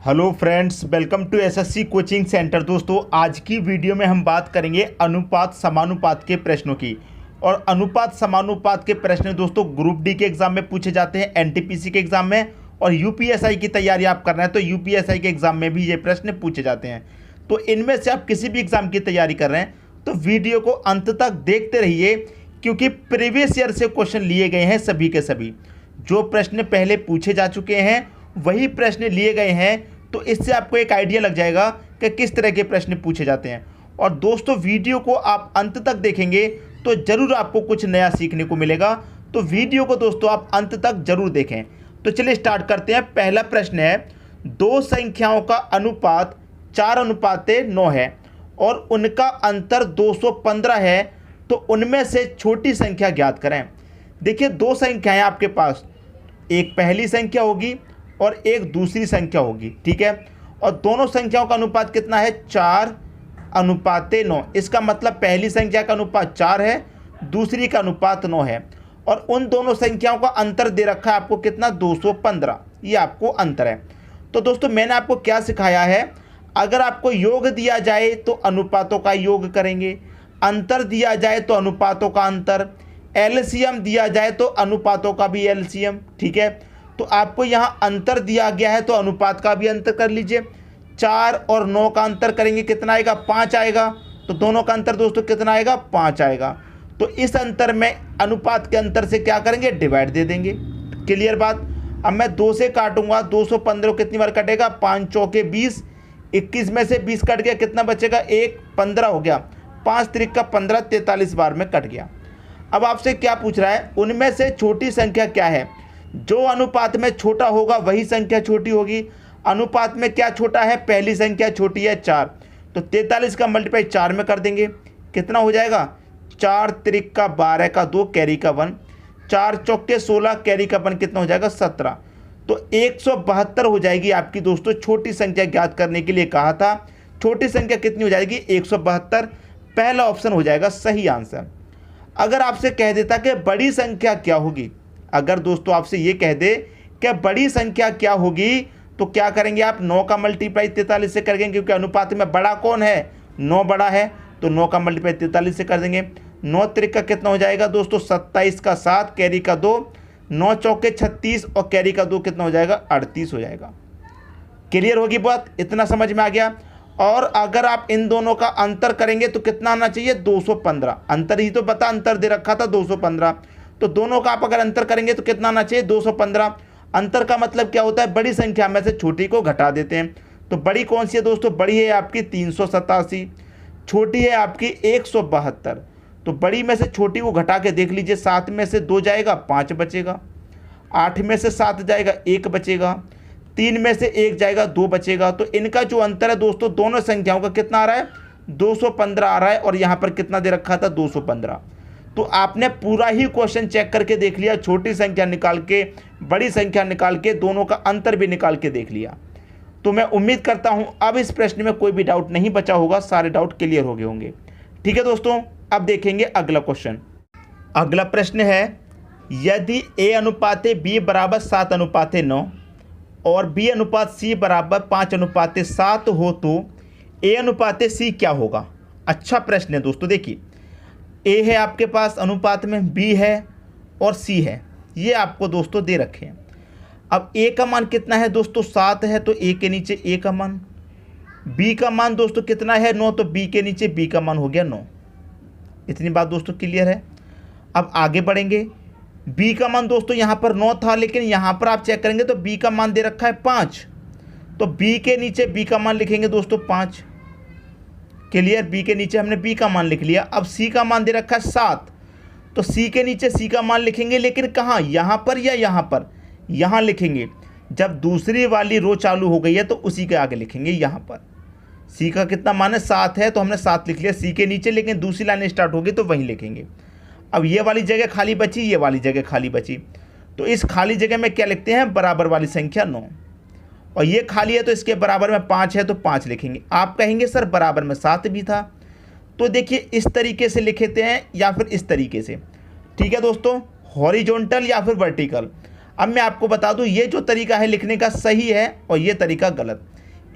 Hello friends, welcome to SSC coaching centre. दोस्तों, आज की वीडियो में हम बात करेंगे अनुपात समानुपात के प्रश्नों की। और अनुपात समानुपात के प्रश्न दोस्तों ग्रुप डी के एग्जाम में पूछे जाते हैं, एनटीपीसी के एग्जाम में, और यूपीएसआई की तैयारी आप कर रहे हैं तो यूपीएसआई के एग्जाम में भी ये प्रश्न पूछे जाते हैं। तो इनमें से आप किसी भी एग्जाम की तैयारी कर रहे हैं तो वीडियो को अंत तक देखते रहिए, क्योंकि प्रीवियस ईयर से क्वेश्चन लिए गए हैं सभी के सभी। जो प्रश्न पहले पूछे जा चुके हैं वही प्रश्न लिए गए हैं, तो इससे आपको एक आइडिया लग जाएगा कि किस तरह के प्रश्न पूछे जाते हैं। और दोस्तों, वीडियो को आप अंत तक देखेंगे तो ज़रूर आपको कुछ नया सीखने को मिलेगा। तो वीडियो को दोस्तों आप अंत तक जरूर देखें। तो चलिए स्टार्ट करते हैं। पहला प्रश्न है, दो संख्याओं का अनुपात 4:9 है और उनका अंतर 215 है, तो उनमें से छोटी संख्या ज्ञात करें। देखिए, दो संख्याएं आपके पास, एक पहली संख्या होगी और एक दूसरी संख्या होगी, ठीक है। और दोनों संख्याओं का अनुपात कितना है? 4:9। इसका मतलब पहली संख्या का अनुपात 4 है, दूसरी का अनुपात 9 है। और उन दोनों संख्याओं का अंतर दे रखा है आपको कितना? 215। ये आपको अंतर है। तो दोस्तों, मैंने आपको क्या सिखाया है, अगर आपको योग दिया जाए तो अनुपातों का योग करेंगे, अंतर दिया जाए तो अनुपातों का अंतर, एलसीएम दिया जाए तो अनुपातों का भी एलसीएम, ठीक है। तो आपको यहाँ अंतर दिया गया है तो अनुपात का भी अंतर कर लीजिए। 4 और 9 का अंतर करेंगे, कितना आएगा? 5 आएगा। तो दोनों का अंतर दोस्तों कितना आएगा? 5 आएगा। तो इस अंतर में अनुपात के अंतर से क्या करेंगे? डिवाइड दे देंगे। क्लियर बात? अब मैं 2 से काटूंगा, 215 कितनी बार कटेगा? 5 चौके 20, 21 में से 20 कट गया, कितना बचेगा? 1, 15 हो गया। 5 त्रिक का 15, 43 बार में कट गया। अब आपसे क्या पूछ रहा है, उनमें से छोटी संख्या क्या है? जो अनुपात में छोटा होगा वही संख्या छोटी होगी। अनुपात में क्या छोटा है? पहली संख्या छोटी है 4, तो 43 का मल्टीप्लाई 4 में कर देंगे, कितना हो जाएगा? 4 त्रिक का 12 का 2 कैरी का 1, 4 चौके 16 कैरी का 1 कितना हो जाएगा? 17। तो 172 हो जाएगी आपकी दोस्तों। छोटी संख्या ज्ञात करने के लिए कहा था, छोटी संख्या कितनी हो जाएगी? 172। पहला ऑप्शन हो जाएगा सही आंसर। अगर आपसे कह देता कि बड़ी संख्या क्या होगी, अगर दोस्तों आपसे ये कह दे कि बड़ी संख्या क्या होगी, तो क्या करेंगे आप? 9 का मल्टीप्लाई 43 से करेंगे, क्योंकि अनुपात में बड़ा कौन है? 9 बड़ा है, तो 9 का मल्टीप्लाई 43 से कर देंगे। 9 त्रिक का कितना हो जाएगा दोस्तों? 27 का 7 कैरी का 2, 9 चौके 36 और कैरी का 2 कितना हो जाएगा? 38 हो जाएगा। क्लियर होगी बात? इतना समझ में आ गया। और अगर आप इन दोनों का अंतर करेंगे तो कितना आना चाहिए? 215। अंतर ही तो बता, अंतर दे रखा था 215, तो दोनों का आप अगर अंतर करेंगे तो कितना आना चाहिए? 215। अंतर का मतलब क्या होता है? बड़ी संख्या में से छोटी को घटा देते हैं। तो बड़ी कौन सी है दोस्तों? बड़ी है आपकी 387, छोटी है आपकी 172। तो बड़ी में से छोटी को घटा के देख लीजिए, 7 में से 2 जाएगा, 5 बचेगा। 8 में से 7 जाएगा, 1 बचेगा। 3 में से 1 जाएगा, 2 बचेगा। तो इनका जो अंतर है दोस्तों, दोनों संख्याओं का कितना आ रहा है? 215 आ रहा है। और यहाँ पर कितना दे रखा था? 215। तो आपने पूरा ही क्वेश्चन चेक करके देख लिया, छोटी संख्या निकाल के, बड़ी संख्या निकाल के, दोनों का अंतर भी निकाल के देख लिया। तो मैं उम्मीद करता हूं अब इस प्रश्न में कोई भी डाउट नहीं बचा होगा, सारे डाउट क्लियर हो गए होंगे। ठीक है दोस्तों, अब देखेंगे अगला क्वेश्चन। अगला प्रश्न है, यदि A अनुपात B बराबर 7:9 और B अनुपात C बराबर 5:7 हो तो A अनुपात C क्या होगा? अच्छा प्रश्न है दोस्तों। देखिए, A है आपके पास अनुपात में, B है और C है, ये आपको दोस्तों दे रखे हैं। अब A का मान कितना है दोस्तों? 7 है, तो A के नीचे A का मान। B का मान दोस्तों कितना है? 9, तो B के नीचे B का मान हो गया 9। इतनी बात दोस्तों क्लियर है। अब आगे बढ़ेंगे। B का मान दोस्तों यहाँ पर 9 था, लेकिन यहाँ पर आप चेक करेंगे तो B का मान दे रखा है 5, तो B के नीचे B का मान लिखेंगे दोस्तों 5। क्लियर? B के नीचे हमने B का मान लिख लिया। अब C का मान दे रखा है 7, तो C के नीचे C का मान लिखेंगे, लेकिन कहाँ? यहाँ पर या यहाँ पर? यहाँ लिखेंगे। जब दूसरी वाली रो चालू हो गई है तो उसी के आगे लिखेंगे। यहाँ पर C का कितना मान है? 7 है, तो हमने 7 लिख लिया C के नीचे, लेकिन दूसरी लाइन स्टार्ट होगी तो वहीं लिखेंगे। अब ये वाली जगह खाली बची, ये वाली जगह खाली बची, तो इस खाली जगह में क्या लिखते हैं? बराबर वाली संख्या 9। और ये खाली है तो इसके बराबर में 5 है, तो 5 लिखेंगे। आप कहेंगे सर बराबर में 7 भी था, तो देखिए इस तरीके से लिखते हैं या फिर इस तरीके से। ठीक है दोस्तों, हॉरिजॉन्टल या फिर वर्टिकल। अब मैं आपको बता दूं, ये जो तरीका है लिखने का सही है और ये तरीका गलत।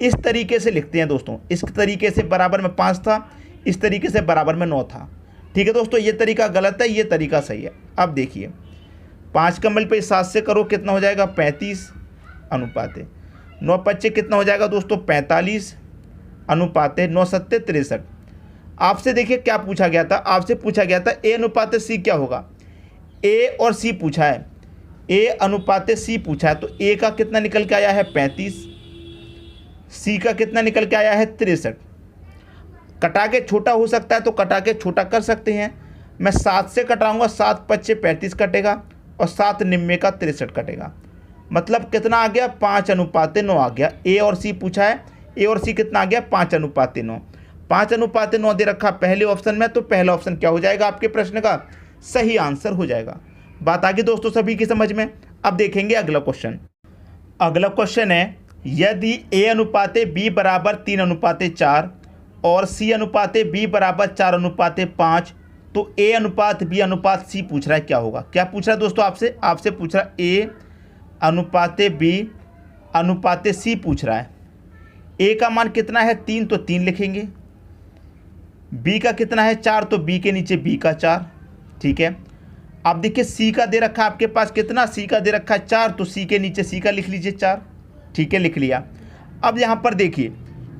इस तरीके से लिखते हैं दोस्तों। इस तरीके से बराबर में 5 था, इस तरीके से बराबर में 9 था। ठीक है दोस्तों, ये तरीका गलत है, ये तरीका सही है। अब देखिए 5 का मल्टीप्लाई 7 से करो, कितना हो जाएगा 35 अनुपात 9 पच्चे कितना हो जाएगा दोस्तों 45 अनुपात 9 सत्ते 63। आपसे देखिए क्या पूछा गया था, आपसे पूछा गया था ए अनुपात सी क्या होगा। ए और सी पूछा है, ए अनुपात सी पूछा है, तो ए का कितना निकल के आया है 35, सी का कितना निकल के आया है 63। कटा के छोटा हो सकता है तो कटा के छोटा कर सकते हैं। मैं 7 से कटाऊंगा, 7 पच्चे 35 कटेगा और 7 निम्मे का 63 कटेगा। मतलब कितना आ गया 5 अनुपात 9 आ गया। ए और सी पूछा है, ए और सी कितना आ गया 5 अनुपात 9। 5 अनुपात 9 दे रखा पहले ऑप्शन में, तो पहला ऑप्शन क्या हो जाएगा आपके प्रश्न का सही आंसर हो जाएगा। बात आ गई दोस्तों सभी की समझ में। अब देखेंगे अगला क्वेश्चन। अगला क्वेश्चन है, यदि ए अनुपात बी बराबर 3 अनुपात 4 और सी अनुपात बी बराबर 4 अनुपात 5, तो ए अनुपात बी अनुपात सी पूछ रहा है क्या होगा। क्या पूछ रहा है दोस्तों आपसे पूछ रहा है ए अनुपात बी अनुपात सी पूछ रहा है। ए का मान कितना है 3, तो 3 लिखेंगे। बी का कितना है 4, तो बी के नीचे बी का 4। ठीक है, अब देखिए सी का दे रखा है आपके पास कितना, सी का दे रखा है 4, तो सी के नीचे सी का लिख लीजिए 4। ठीक है, लिख लिया। अब यहाँ पर देखिए,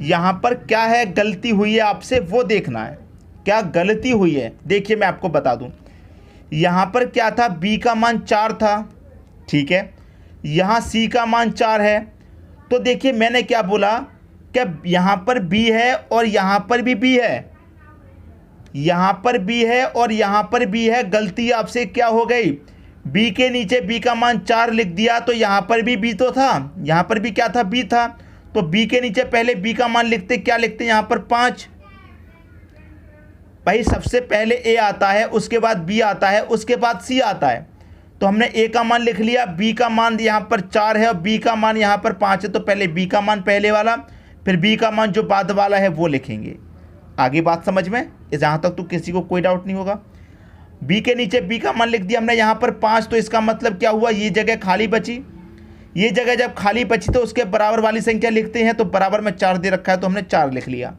यहाँ पर क्या है गलती हुई है आपसे वो देखना है, क्या गलती हुई है। देखिए मैं आपको बता दूँ, यहाँ पर क्या था बी का मान 4 था। ठीक है, यहाँ सी का मान 4 है, तो देखिए मैंने क्या बोला कि यहाँ पर बी है और यहाँ पर भी बी है, यहाँ पर बी है और यहाँ पर बी है। गलती आपसे क्या हो गई, बी के नीचे बी का मान 4 लिख दिया, तो यहाँ पर भी बी तो था, यहाँ पर भी क्या था बी था, तो बी के नीचे पहले बी का मान लिखते, क्या लिखते यहाँ पर 5। भाई सबसे पहले ए आता है, उसके बाद बी आता है, उसके बाद सी आता है। तो हमने ए का मान लिख लिया, बी का मान यहाँ पर 4 है और बी का मान यहाँ पर 5 है, तो पहले बी का मान पहले वाला, फिर बी का मान जो बाद वाला है वो लिखेंगे। आगे बात समझ में, जहाँ तक तो किसी को कोई डाउट नहीं होगा। बी के नीचे बी का मान लिख दिया हमने यहाँ पर 5, तो इसका मतलब क्या हुआ, ये जगह खाली बची। ये जगह जब खाली बची तो उसके बराबर वाली संख्या लिखते हैं, तो बराबर में 4 दे रखा है तो हमने 4 लिख लिया।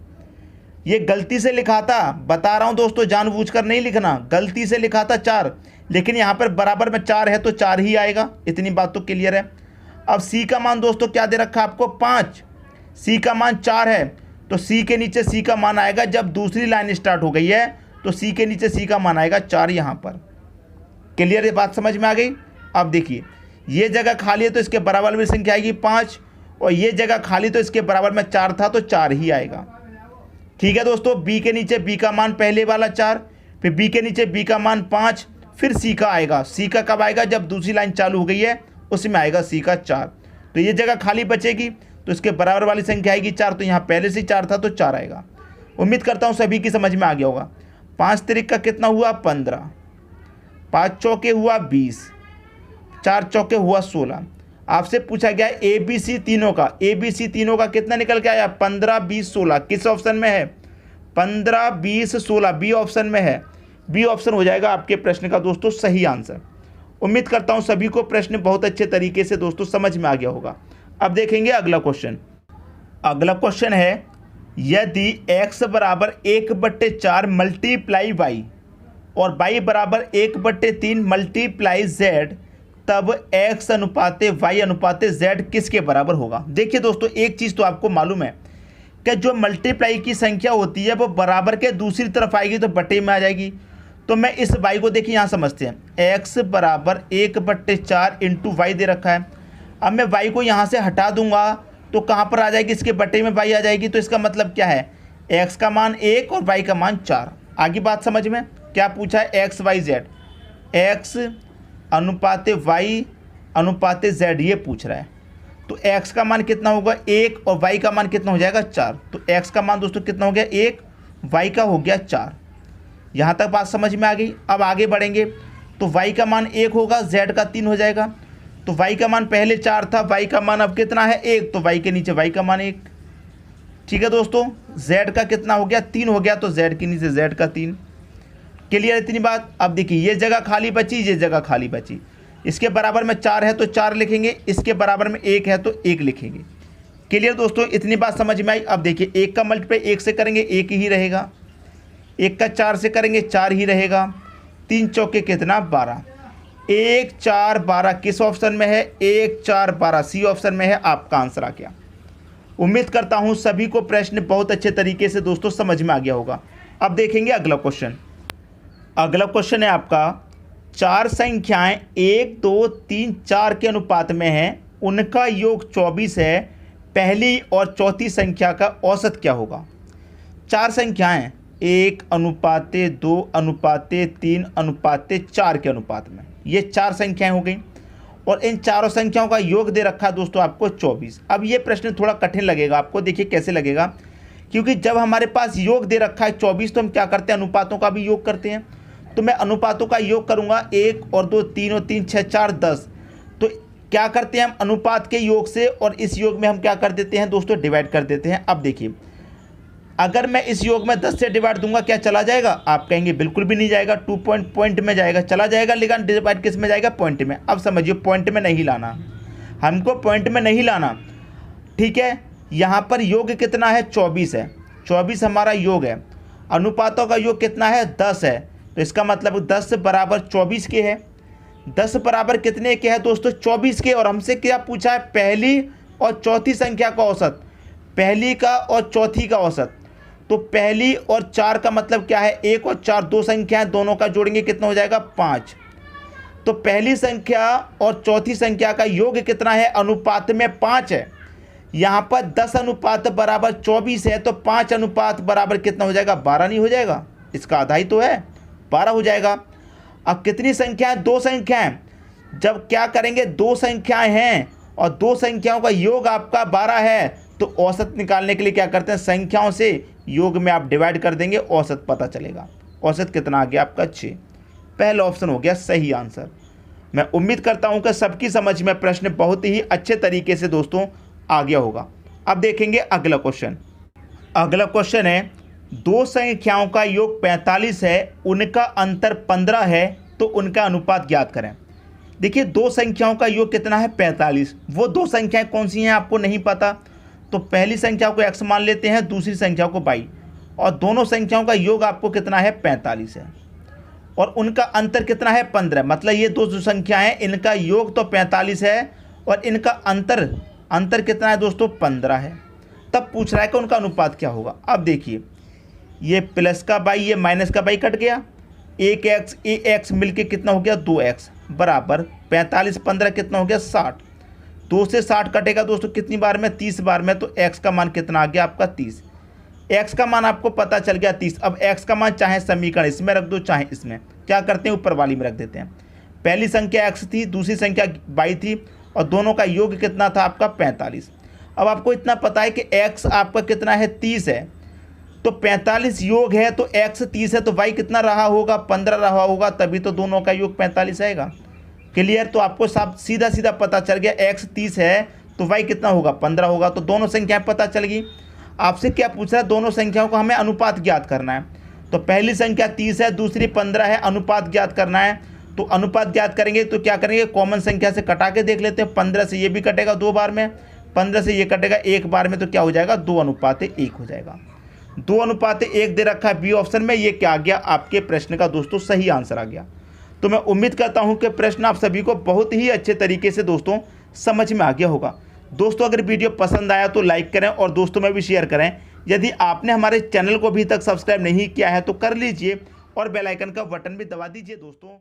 ये गलती से लिखा था, बता रहा हूँ दोस्तों, जानबूझकर नहीं लिखना, गलती से लिखा था 4, लेकिन यहाँ पर बराबर में 4 है तो 4 ही आएगा। इतनी बात तो क्लियर है। अब सी का मान दोस्तों क्या दे रखा है आपको 5, सी का मान 4 है, तो सी के नीचे सी का मान आएगा, जब दूसरी लाइन स्टार्ट हो गई है तो सी के नीचे सी का मान आएगा 4 यहाँ पर। क्लियर है, बात समझ में आ गई। अब देखिए ये जगह खाली है तो इसके बराबर में संख्या आएगी 5, और ये जगह खाली तो इसके बराबर में 4 था तो 4 ही आएगा। ठीक है दोस्तों, बी के नीचे बी का मान पहले वाला 4, फिर बी के नीचे बी का मान 5, फिर सी का आएगा। सी का कब आएगा, जब दूसरी लाइन चालू हो गई है उसमें आएगा सी का 4। तो ये जगह खाली बचेगी तो इसके बराबर वाली संख्या आएगी 4, तो यहाँ पहले से 4 था तो 4 आएगा। उम्मीद करता हूँ सभी की समझ में आ गया होगा। 5 तिरिक का कितना हुआ 15, 5 चौके हुआ 20, 4 चौके हुआ 16। आपसे पूछा गया ए बी सी तीनों का, ए बी सी तीनों का कितना निकल के आया 15, 20, 16। किस ऑप्शन में है 15, 20, 16, बी ऑप्शन में है। बी ऑप्शन हो जाएगा आपके प्रश्न का दोस्तों सही आंसर। उम्मीद करता हूं सभी को प्रश्न बहुत अच्छे तरीके से दोस्तों समझ में आ गया होगा। अब देखेंगे अगला क्वेश्चन। अगला क्वेश्चन है, यदि x बराबर 1/4 मल्टीप्लाई y और y बराबर 1/3 मल्टीप्लाई z, तब x अनुपात y अनुपात z किसके बराबर होगा। देखिए दोस्तों, एक चीज़ तो आपको मालूम है कि जो मल्टीप्लाई की संख्या होती है वो बराबर के दूसरी तरफ आएगी तो बटे में आ जाएगी। तो मैं इस y को देखिए यहाँ समझते हैं, x बराबर 1/4 इंटू वाई दे रखा है। अब मैं y को यहाँ से हटा दूंगा तो कहाँ पर आ जाएगी, इसके बटे में y आ जाएगी। तो इसका मतलब क्या है, x का मान 1 और y का मान 4। आगे बात समझ में, क्या पूछा है x y z, x अनुपात y अनुपात z ये पूछ रहा है। तो x का मान कितना होगा 1 और y का मान कितना हो जाएगा 4। तो x का मान दोस्तों कितना हो गया 1, y का हो गया 4। यहाँ तक बात समझ में आ गई। अब आगे बढ़ेंगे तो y का मान 1 होगा, z का 3 हो जाएगा। तो y का मान पहले 4 था, y का मान अब कितना है 1, तो y के नीचे y का मान 1। ठीक है दोस्तों, z का कितना हो गया 3 हो गया, तो z के नीचे z का 3। क्लियर इतनी बात। अब देखिए ये जगह खाली बची, ये जगह खाली बची। इसके बराबर में 4 है तो 4 लिखेंगे, इसके बराबर में 1 है तो 1 लिखेंगे। क्लियर दोस्तों, इतनी बात समझ में आई। अब देखिए 1 का मल्टीप्लाई 1 से करेंगे 1 ही रहेगा, 1 का 4 से करेंगे 4 ही रहेगा, 3 चौके कितना 12, 1 4 12 किस ऑप्शन में है, 1 4 12 सी ऑप्शन में है। आपका आंसर आ गया। उम्मीद करता हूं सभी को प्रश्न बहुत अच्छे तरीके से दोस्तों समझ में आ गया होगा। अब देखेंगे अगला क्वेश्चन। अगला क्वेश्चन है आपका, 4 संख्याएं 1 2 3 4 के अनुपात में हैं, उनका योग 24 है, पहली और चौथी संख्या का औसत क्या होगा। 4 संख्याएं 1 अनुपाते 2 अनुपाते 3 अनुपाते 4 के अनुपात में, ये 4 संख्याएं हो गई और इन चारों संख्याओं का योग दे रखा है दोस्तों आपको 24। अब ये प्रश्न थोड़ा कठिन लगेगा आपको, देखिए कैसे लगेगा, क्योंकि जब हमारे पास योग दे रखा है 24 तो हम क्या करते हैं, अनुपातों का भी योग करते हैं। तो मैं अनुपातों का योग करूंगा, 1 और 2 3 और 3 6 4 10। तो क्या करते हैं हम अनुपात के योग से और इस योग में हम क्या कर देते हैं दोस्तों, डिवाइड कर देते हैं। अब देखिए अगर मैं इस योग में 10 से डिवाइड दूंगा क्या चला जाएगा, आप कहेंगे बिल्कुल भी नहीं जाएगा, 2 पॉइंट में जाएगा, चला जाएगा, लेकिन डिवाइड किस में जाएगा, पॉइंट में। अब समझिए पॉइंट में नहीं लाना, हमको पॉइंट में नहीं लाना, ठीक है। यहाँ पर योग कितना है, 24 है, 24 हमारा योग है, अनुपातों का योग कितना है, 10 है। तो इसका मतलब 10 बराबर 24 के है, 10 बराबर कितने के है दोस्तों, 24 के। और हमसे क्या पूछा है, पहली और चौथी संख्या का औसत, पहली का और चौथी का औसत। तो पहली और 4 का मतलब क्या है, 1 और 4 दो संख्याएं, दोनों का जोड़ेंगे कितना हो जाएगा, 5। तो पहली संख्या और चौथी संख्या का योग कितना है, अनुपात में 5 है। यहाँ पर 10 अनुपात बराबर 24 है, तो 5 अनुपात बराबर कितना हो जाएगा, 12 नहीं हो जाएगा, इसका आधा ही तो है, 12 हो जाएगा। अब कितनी संख्याएं, 2 संख्याएं, जब क्या करेंगे, 2 संख्याएं हैं और 2 संख्याओं का योग आपका 12 है, तो औसत निकालने के लिए क्या करते हैं, संख्याओं से योग में आप डिवाइड कर देंगे, औसत पता चलेगा। औसत कितना आ गया आपका, 6। पहला ऑप्शन हो गया सही आंसर। मैं उम्मीद करता हूं कि सबकी समझ में प्रश्न बहुत ही अच्छे तरीके से दोस्तों आ गया होगा। अब देखेंगे अगला क्वेश्चन। अगला क्वेश्चन है, 2 संख्याओं का योग 45 है, उनका अंतर 15 है, तो उनका अनुपात ज्ञात करें। देखिए 2 संख्याओं का योग कितना है, 45। वो 2 संख्याएं कौन सी हैं आपको नहीं पता, तो पहली संख्या को x मान लेते हैं, दूसरी संख्या को y, और दोनों संख्याओं का योग आपको कितना है, 45 है, और उनका अंतर कितना है, 15। मतलब ये 2 जो संख्या हैं इनका योग तो 45 है और इनका अंतर कितना है दोस्तों, 15 है। तब पूछ रहा है कि उनका अनुपात क्या होगा। अब देखिए ये प्लस का y, ये माइनस का y कट गया, एक x मिलके कितना हो गया, 2x बराबर 45 15 कितना हो गया, 60। 2 से 60 कटेगा दोस्तों कितनी बार में, 30 बार में। तो x का मान कितना आ गया आपका, 30। x का मान आपको पता चल गया 30। अब x का मान चाहे समीकरण इसमें रख दो चाहे इसमें, क्या करते हैं, ऊपर वाली में रख देते हैं। पहली संख्या x थी, दूसरी संख्या y थी, और दोनों का योग कितना था आपका, 45। अब आपको इतना पता है कि x आपका कितना है, 30 है, तो 45 योग है, तो x 30 है, तो y कितना रहा होगा, 15 रहा होगा, तभी तो दोनों का योग 45 आएगा। क्लियर। तो आपको सब सीधा पता चल गया, x 30 है तो y कितना होगा, 15 होगा। तो दोनों संख्याएं पता चल गई। आपसे क्या पूछ रहा है, दोनों संख्याओं का हमें अनुपात ज्ञात करना है। तो पहली संख्या 30 है, दूसरी 15 है, अनुपात ज्ञात करना है। तो अनुपात ज्ञात करेंगे तो क्या करेंगे, कॉमन संख्या से कटा के देख लेते हैं। 15 से ये भी कटेगा 2 बार में, 15 से ये कटेगा 1 बार में, तो क्या हो जाएगा, 2 अनुपात 1 हो जाएगा। 2 अनुपात 1 दे रखा है बी ऑप्शन में। ये क्या आ गया, आपके प्रश्न का दोस्तों सही आंसर आ गया। तो मैं उम्मीद करता हूं कि प्रश्न आप सभी को बहुत ही अच्छे तरीके से दोस्तों समझ में आ गया होगा। दोस्तों अगर वीडियो पसंद आया तो लाइक करें और दोस्तों में भी शेयर करें। यदि आपने हमारे चैनल को अभी तक सब्सक्राइब नहीं किया है तो कर लीजिए और बेल आइकन का बटन भी दबा दीजिए दोस्तों।